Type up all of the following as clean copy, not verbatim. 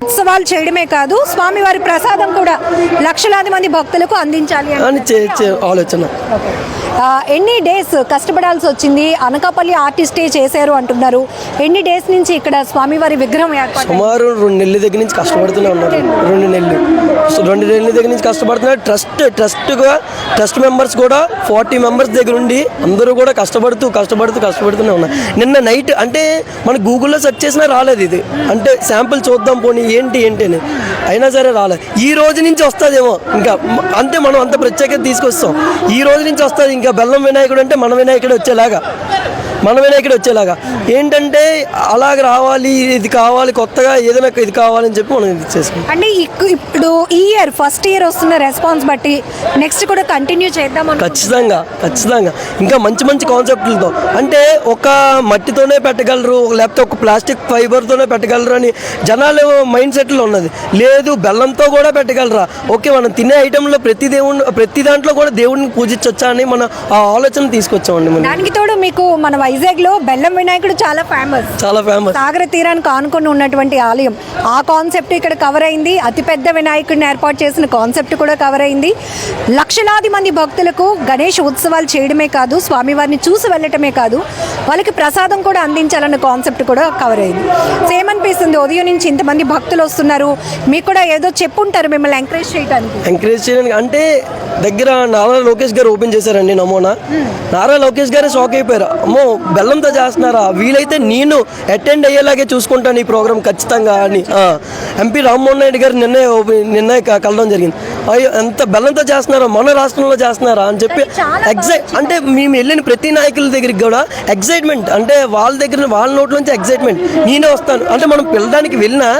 ఉత్సవాలు చేయడమే కాదు, స్వామివారి ప్రసాదం కూడా లక్షలాది మంది భక్తులకు అందించాలి అని ఆలోచన. ఎన్ని డేస్ కష్టపడాల్సి వచ్చింది? అనకాపల్లి ఆర్టిస్టే చేశారు అంటున్నారు. ఎన్ని డేస్ నుంచి ఇక్కడ స్వామివారి విగ్రహం ఏర్పాటు? సుమారు 2 నెలల దగ్గర నుంచి కష్టపడుతూనే ఉన్నారు. 2 నెలల దగ్గర నుంచి కష్టపడుతున్నారు. ట్రస్ట్ మెంబర్స్ కూడా 40 మెంబర్స్ దగ్గర ఉండి అందరూ కూడా కష్టపడుతూనే ఉన్నారు. నిన్న నైట్ అంటే మన గూగుల్లో సెర్చ్ చేసినా రాలేదు ఇది. అంటే శాంపుల్ చూద్దాం పోనీ ఏంటి అని అయినా సరే రాలేదు. ఈ రోజు నుంచి వస్తుందేమో ఇంకా, అంటే మనం అంత ప్రత్యేకత తీసుకొస్తాం. ఈ రోజు నుంచి వస్తుంది ఇంకా బెల్లం వినాయకుడు అంటే మన వినాయకుడు వచ్చేలాగా ఏంటంటే అలాగ రావాలి, ఇది కావాలి, కొత్తగా ఏదైనా ఇది కావాలని చెప్పి మనం ఇది చేసుకుంటాం. అంటే ఇప్పుడు ఈ ఇయర్ ఫస్ట్ ఇయర్ వస్తున్న రెస్పాన్స్ బట్టి నెక్స్ట్ కూడా కంటిన్యూ చేద్దాం. ఖచ్చితంగా ఇంకా మంచి కాన్సెప్ట్లతో, అంటే ఒక మట్టితోనే పెట్టగలరు లేకపోతే ఒక ప్లాస్టిక్ ఫైబర్తోనే పెట్టగలరు అని జనాలు మైండ్ సెట్లో ఉన్నది. లేదు బెల్లంతో కూడా పెట్టగలరా, ఓకే మనం తినే ఐటెంలో ప్రతి దాంట్లో కూడా దేవుడిని పూజించవచ్చా అని మన ఆ ఆలోచన తీసుకొచ్చామండి. దానికి తోడు మీకు మన వైజాగ్ లో బెల్లం వినాయకుడు చాలా ఫేమస్. సాగర తీరానికి ఆనుకొని ఉన్నటువంటి ఆలయం, ఆ కాన్సెప్ట్ ఇక్కడ కవర్ అయింది. అతిపెద్ద వినాయకుడిని ఏర్పాటు చేసిన కాన్సెప్ట్ కూడా కవర్ అయింది. లక్షలాది మంది భక్తులకు గణేష్ ఉత్సవాలు చేయడమే కాదు, స్వామివారిని చూసి వెళ్ళటమే కాదు, వాళ్ళకి ప్రసాదం కూడా అందించాలన్న కాన్సెప్ట్ కూడా కవర్ అయింది. సేమ్ అనిపిస్తుంది, ఉదయం నుంచి ఇంతమంది భక్తులు వస్తున్నారు, మీకు కూడా ఏదో చెప్పుంటారు మిమ్మల్ని ఎంకరేజ్ చేయడానికి. అంటే దగ్గర నారా లోకేష్ గారు ఓపెన్ చేశారండి నమూనా. నారా లోకేష్ గారే షాక్ అయిపోయారు, అమ్మో బెల్లంతో చేస్తున్నారా, వీలైతే నేను అటెండ్ అయ్యేలాగే చూసుకుంటాను ఈ ప్రోగ్రామ్ ఖచ్చితంగా అని ఎంపీ రామ్మోహన్ నాయుడు గారు నిన్నే కలవడం జరిగింది. అయ్యో ఎంత బెల్లంతో చేస్తున్నారా, మన రాష్ట్రంలో చేస్తున్నారా అని చెప్పి అంటే మేము వెళ్ళిన ప్రతి నాయకుల దగ్గరికి కూడా ఎగ్జైట్మెంట్, అంటే వాళ్ళ నోట్ల నుంచి ఎగ్జైట్మెంట్, నేనే వస్తాను అంటే మనం పిల్లడానికి వెళ్ళినా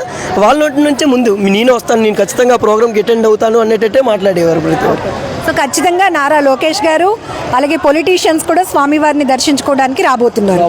వాళ్ళ నోటి నుంచి ముందు నేనే వస్తాను, నేను ఖచ్చితంగా ప్రోగ్రామ్కి అటెండ్ అవుతాను అనేటట్టే మాట్లాడేవారు ప్రతి ఒక్కరు. సో ఖచ్చితంగా నారా లోకేష్ గారు అలాగే పొలిటీషియన్స్ కూడా స్వామివారిని దర్శించుకోవడానికి రాబోతున్నారు.